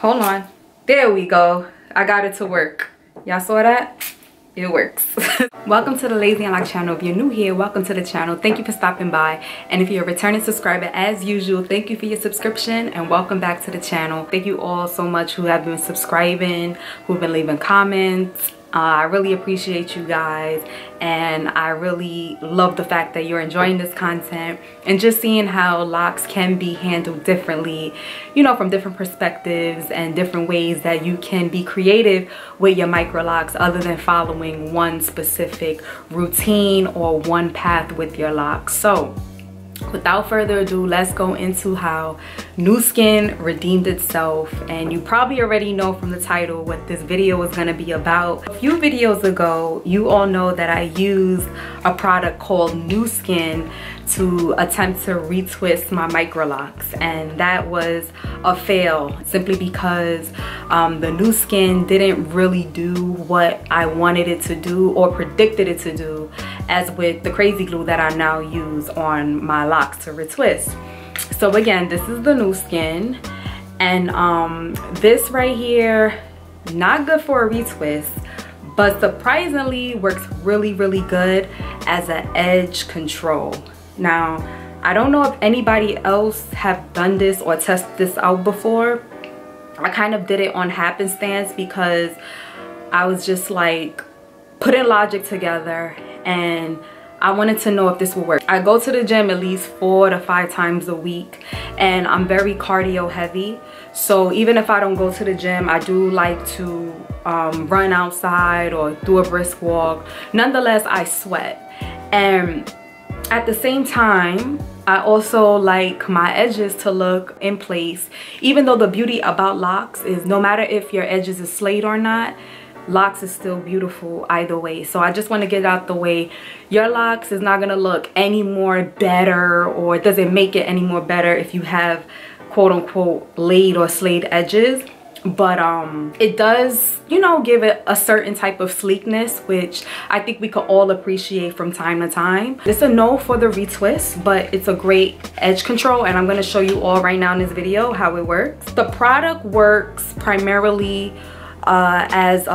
Hold on. There we go. I got it to work. Y'all saw that? It works. Welcome to the Lazy Unlocked channel. If you're new here, welcome to the channel. Thank you for stopping by. And if you're a returning subscriber, as usual, thank you for your subscription and welcome back to the channel. Thank you all so much who have been subscribing, who've been leaving comments. I really appreciate you guys, and I really love the fact that you're enjoying this content and just seeing how locks can be handled differently, you know, from different perspectives and different ways that you can be creative with your micro locks other than following one specific routine or one path with your locks. So without further ado, let's go into how Nu Skin redeemed itself. And you probably already know from the title what this video is going to be about. A few videos ago, you all know that I used a product called Nu Skin to attempt to retwist my micro locks, and that was a fail simply because the Nu Skin didn't really do what I wanted it to do or predicted it to do, as with the KRAZY glue that I now use on my locks to retwist. So again, this is the Nu Skin, and this right here, not good for a retwist, but surprisingly works really good as an edge control. Now, I don't know if anybody else have done this or tested this out before. I kind of did it on happenstance because I was just like putting logic together and I wanted to know if this would work. I go to the gym at least 4 to 5 times a week, and I'm very cardio heavy. So even if I don't go to the gym, I do like to run outside or do a brisk walk. Nonetheless, I sweat. And at the same time, I also like my edges to look in place. Even though the beauty about locks is no matter if your edges is slayed or not, locks is still beautiful either way. So I just want to get out the way. Your locks is not going to look any more better, or it doesn't make it any more better if you have quote unquote laid or slayed edges. But it does, you know, give it a certain type of sleekness, which I think we could all appreciate from time to time. It's a no for the retwist, but it's a great edge control, and I'm going to show you all right now in this video how it works. The product works primarily as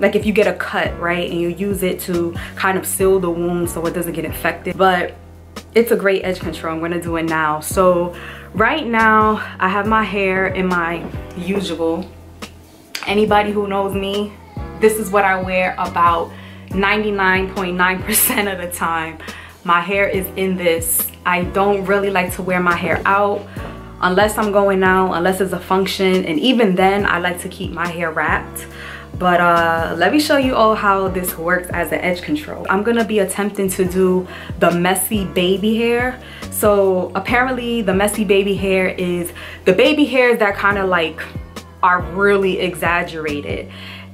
like if you get a cut, right, and you use it to kind of seal the wound so it doesn't get infected. But it's a great edge control. I'm going to do it now. So right now I have my hair in my usual. Anybody who knows me, this is what I wear about 99.9% of the time. My hair is in this. I don't really like to wear my hair out unless I'm going out, unless it's a function, and even then I like to keep my hair wrapped. But let me show you all how this works as an edge control. I'm gonna be attempting to do the messy baby hair. So apparently the messy baby hair is the baby hairs that kind of like are really exaggerated.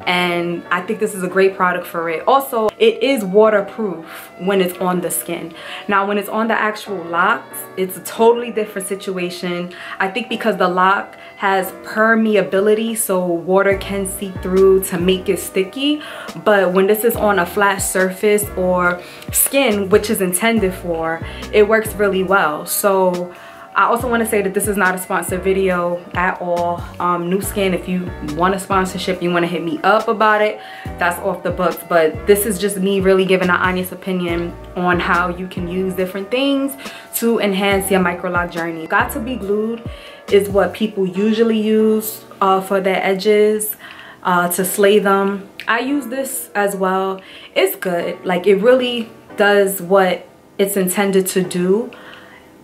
And I think this is a great product for it. Also, it is waterproof when it's on the skin. Now, when it's on the actual locks, it's a totally different situation. I think because the lock has permeability, so water can seep through to make it sticky. But when this is on a flat surface or skin, which is intended for, it works really well. So I also want to say that this is not a sponsored video at all. Nu Skin, if you want a sponsorship, you want to hit me up about it, that's off the books. But this is just me really giving an honest opinion on how you can use different things to enhance your micro lock journey. Got to be glued is what people usually use for their edges to slay them. I use this as well. It's good. Like, it really does what it's intended to do.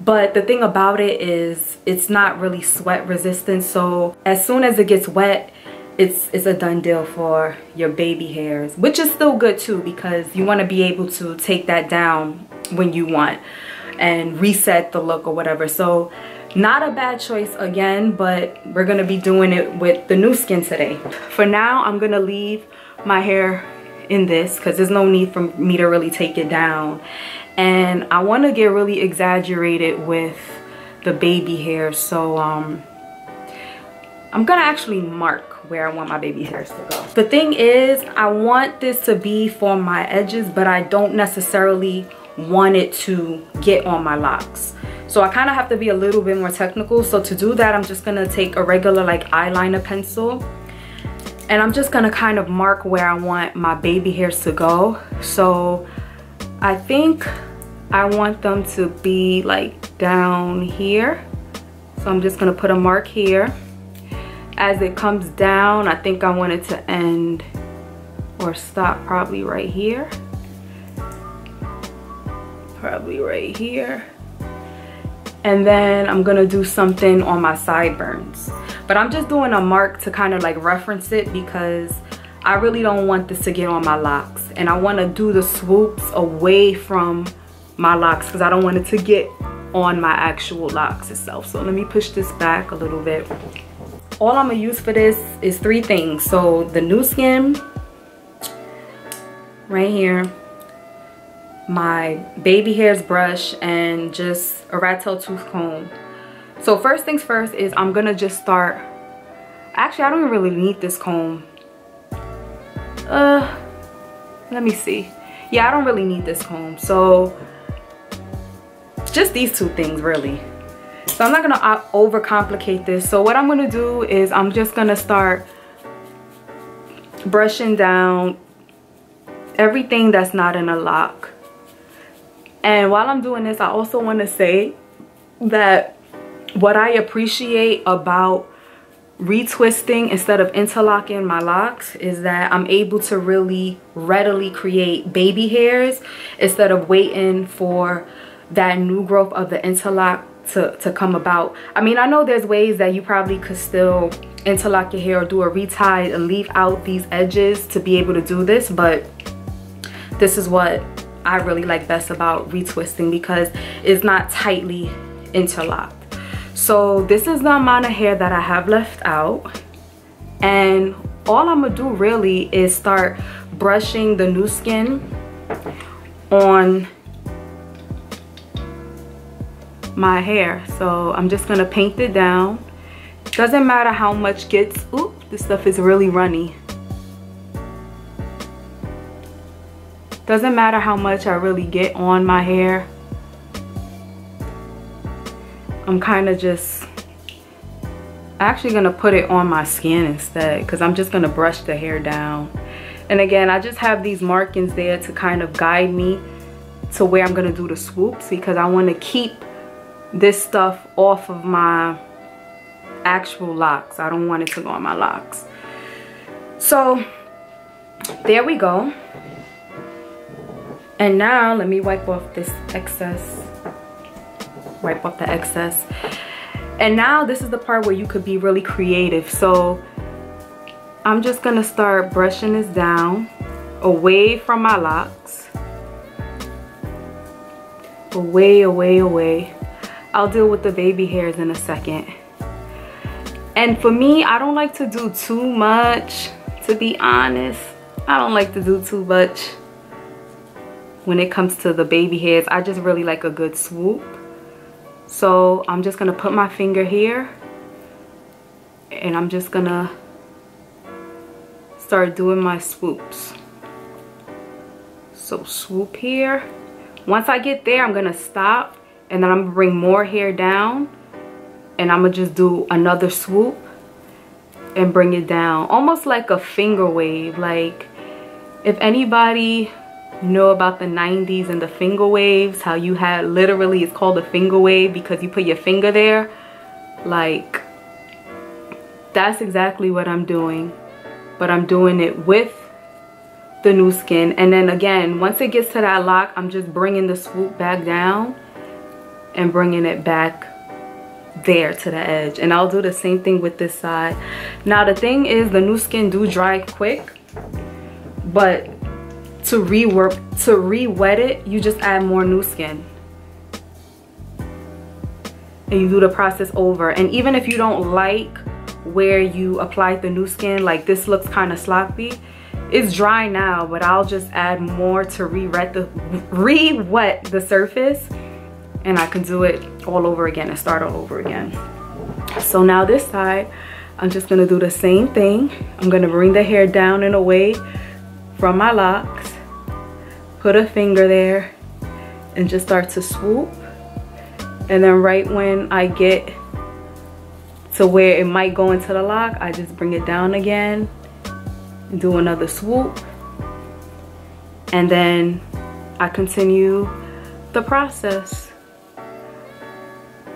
But the thing about it is it's not really sweat resistant. So as soon as it gets wet, it's a done deal for your baby hairs, which is still good too, because you want to be able to take that down when you want and reset the look or whatever. So not a bad choice again, but we're going to be doing it with the Nu Skin today. For now, I'm going to leave my hair in this because there's no need for me to really take it down. And I want to get really exaggerated with the baby hair. So I'm gonna actually mark where I want my baby hairs to go. The thing is, I want this to be for my edges, but I don't necessarily want it to get on my locks. So I kind of have to be a little bit more technical. So to do that, I'm just gonna take a regular like eyeliner pencil, and I'm just gonna kind of mark where I want my baby hairs to go. So I think I want them to be like down here. So I'm just gonna put a mark here. As it comes down, I think I want it to end or stop probably right here. Probably right here. And then I'm gonna do something on my sideburns. But I'm just doing a mark to kind of like reference it because I really don't want this to get on my locks. And I wanna do the swoops away from my locks because I don't want it to get on my actual locks itself. So let me push this back a little bit. All I'm gonna use for this is 3 things. So the new skin right here, my baby hairs brush, and just a rat tail tooth comb. So first things first is I'm gonna just start, actually I don't really need this comb. Let me see. Yeah, I don't really need this comb. So just these 2 things really. So I'm not gonna overcomplicate this. So what I'm gonna do is I'm just gonna start brushing down everything that's not in a lock. And while I'm doing this, I also want to say that what I appreciate about retwisting instead of interlocking my locks is that I'm able to really readily create baby hairs instead of waiting for that new growth of the interlock to come about. I mean, I know there's ways that you probably could still interlock your hair or do a retie and leave out these edges to be able to do this, but this is what I really like best about retwisting because it's not tightly interlocked. So this is the amount of hair that I have left out, and all I'm gonna do really is start brushing the new skin on my hair. So I'm just gonna paint it down. Doesn't matter how much gets, ooh, this stuff is really runny. Doesn't matter how much I really get on my hair. I'm kind of just actually gonna put it on my skin instead because I'm just gonna brush the hair down. And again, I just have these markings there to kind of guide me to where I'm gonna do the swoops because I want to keep this stuff off of my actual locks. I don't want it to go on my locks. So there we go. And now let me wipe off this excess. Wipe off the excess. And now this is the part where you could be really creative. So I'm just gonna start brushing this down away from my locks. Away, away, away. I'll deal with the baby hairs in a second. And for me, I don't like to do too much, to be honest. I don't like to do too much when it comes to the baby hairs. I just really like a good swoop. So I'm just gonna put my finger here and I'm just gonna start doing my swoops. So swoop here. Once I get there, I'm gonna stop and then I'm gonna bring more hair down and I'm gonna just do another swoop and bring it down. Almost like a finger wave. Like if anybody know about the 90s and the finger waves, how you had literally, it's called a finger wave because you put your finger there. Like that's exactly what I'm doing, but I'm doing it with the new skin. And then again, once it gets to that lock, I'm just bringing the swoop back down and bringing it back there to the edge. And I'll do the same thing with this side. Now the thing is, the new skin do dry quick, but to re-wet it, you just add more new skin and you do the process over. And even if you don't like where you applied the new skin, like this looks kind of sloppy, it's dry now, but I'll just add more to re-wet the surface, and I can do it all over again and start all over again. So now this side, I'm just gonna do the same thing. I'm gonna bring the hair down and away from my locks, put a finger there, and just start to swoop And then right when I get to where it might go into the lock, I just bring it down again and do another swoop. And then I continue the process.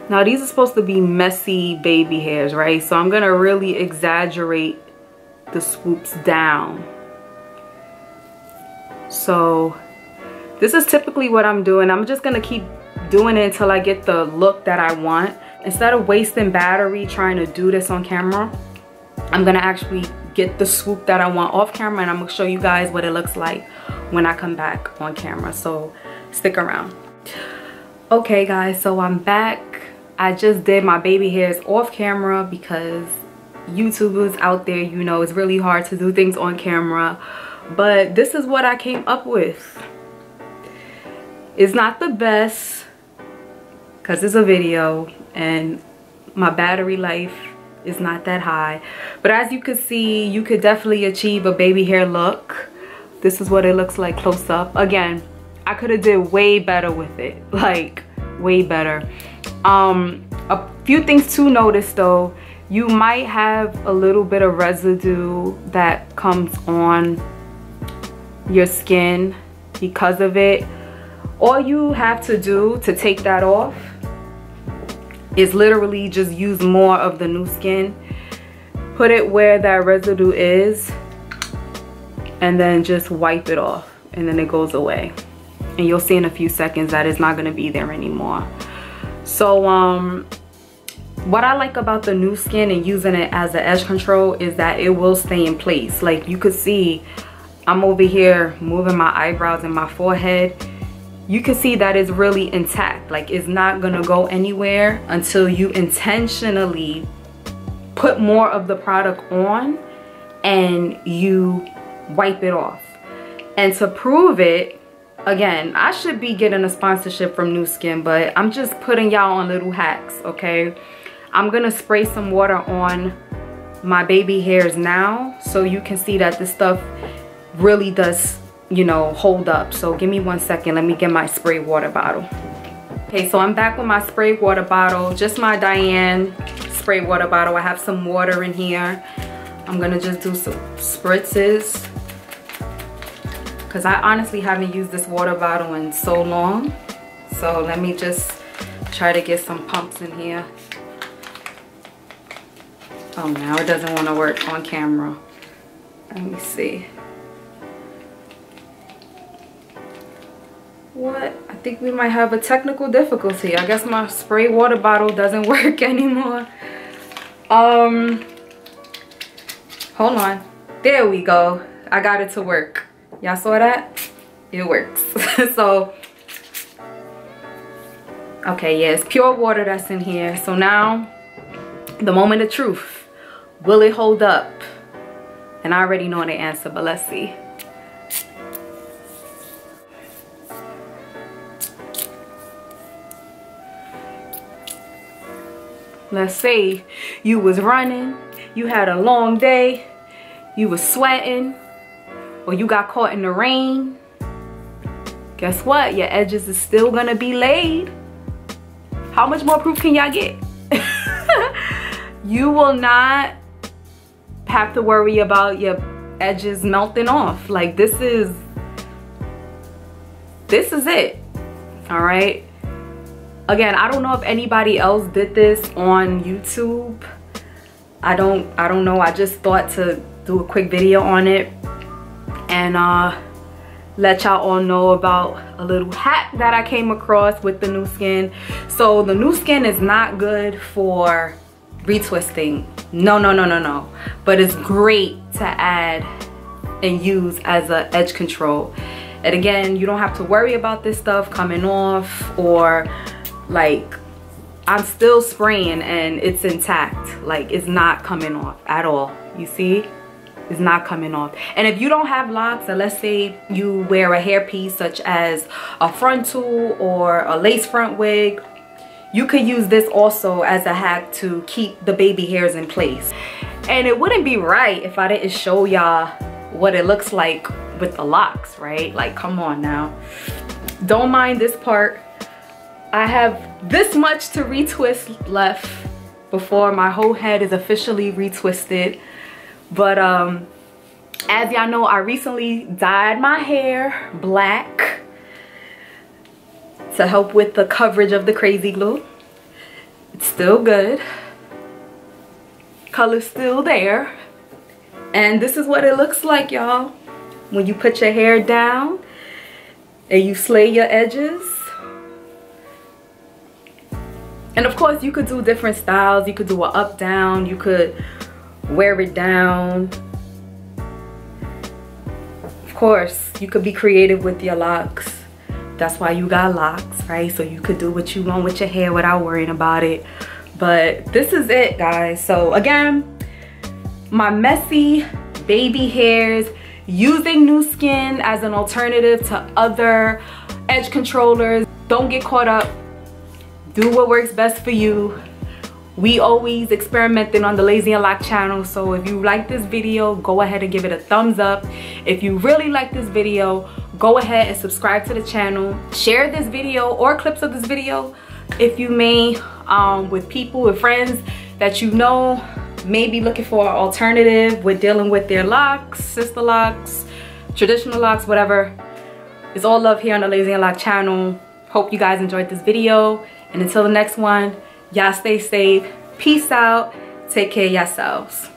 Now these are supposed to be messy baby hairs, right? So I'm gonna really exaggerate the swoops down. So this is typically what I'm doing. I'm just gonna keep doing it until I get the look that I want. Instead of wasting battery trying to do this on camera, I'm gonna actually get the swoop that I want off camera, and I'm gonna show you guys what it looks like when I come back on camera. So stick around. Okay guys, so I'm back. I just did my baby hairs off camera because YouTubers out there, you know, it's really hard to do things on camera. But this is what I came up with. It's not the best because it's a video and my battery life is not that high. But as you can see, you could definitely achieve a baby hair look. This is what it looks like close up. Again, I could have did way better with it, like way better. A few things to notice though. You might have a little bit of residue that comes on your skin because of it. All you have to do to take that off is literally just use more of the new skin, put it where that residue is, and then just wipe it off, and then it goes away. And you'll see in a few seconds that it's not gonna be there anymore. So what I like about the new skin and using it as an edge control is that it will stay in place. Like you could see, I'm over here moving my eyebrows and my forehead. You can see that it's really intact. Like it's not gonna go anywhere until you intentionally put more of the product on and you wipe it off. And to prove it, again, I should be getting a sponsorship from Nu Skin, but I'm just putting y'all on little hacks, okay? I'm gonna spray some water on my baby hairs now so you can see that this stuff really does, you know, hold up. So give me 1 second, let me get my spray water bottle. Okay, so I'm back with my spray water bottle, just my Diane spray water bottle. I have some water in here. I'm gonna just do some spritzes because I honestly haven't used this water bottle in so long. So let me just try to get some pumps in here. Oh, now it doesn't want to work on camera. Let me see. What? I think we might have a technical difficulty. I guess my spray water bottle doesn't work anymore. Hold on. There we go. I got it to work. Y'all saw that? It works. So, okay, yeah, it's pure water that's in here. So now, the moment of truth. Will it hold up? And I already know the answer, but let's see. Let's say you was running, you had a long day, you was sweating, or you got caught in the rain. Guess what? Your edges is still gonna be laid. How much more proof can y'all get? You will not have to worry about your edges melting off. Like this is it. All right. Again, I don't know if anybody else did this on YouTube. I don't know. I just thought to do a quick video on it and let y'all all know about a little hack that I came across with the Nu Skin. So the Nu Skin is not good for retwisting. No. But it's great to add and use as an edge control. And again, you don't have to worry about this stuff coming off, or like I'm still spraying and it's intact. Like it's not coming off at all. You see? It's not coming off. And if you don't have locks, and let's say you wear a hairpiece such as a frontal or a lace front wig, you could use this also as a hack to keep the baby hairs in place. And it wouldn't be right if I didn't show y'all what it looks like with the locks, right? Like, come on now. Don't mind this part. I have this much to retwist left before my whole head is officially retwisted. But as y'all know, I recently dyed my hair black to help with the coverage of the KRAZY glue. It's still good. Color's still there. And this is what it looks like, y'all. When you put your hair down and you slay your edges. And of course, you could do different styles. You could do an up down. You could wear it down. Of course, you could be creative with your locks. That's why you got locks, right? So you could do what you want with your hair without worrying about it. But this is it, guys. So again, my messy baby hairs, using Nu Skin as an alternative to other edge controllers. Don't get caught up. Do what works best for you. We always experimenting on the Lazy and Lock channel. So if you like this video, go ahead and give it a thumbs up. If you really like this video, go ahead and subscribe to the channel. Share this video or clips of this video if you may with people, with friends that you know may be looking for an alternative with dealing with their locks, sister locks, traditional locks, whatever. It's all love here on the Lazy and Lock channel. Hope you guys enjoyed this video. And until the next one, y'all stay safe. Peace out. Take care of yourselves.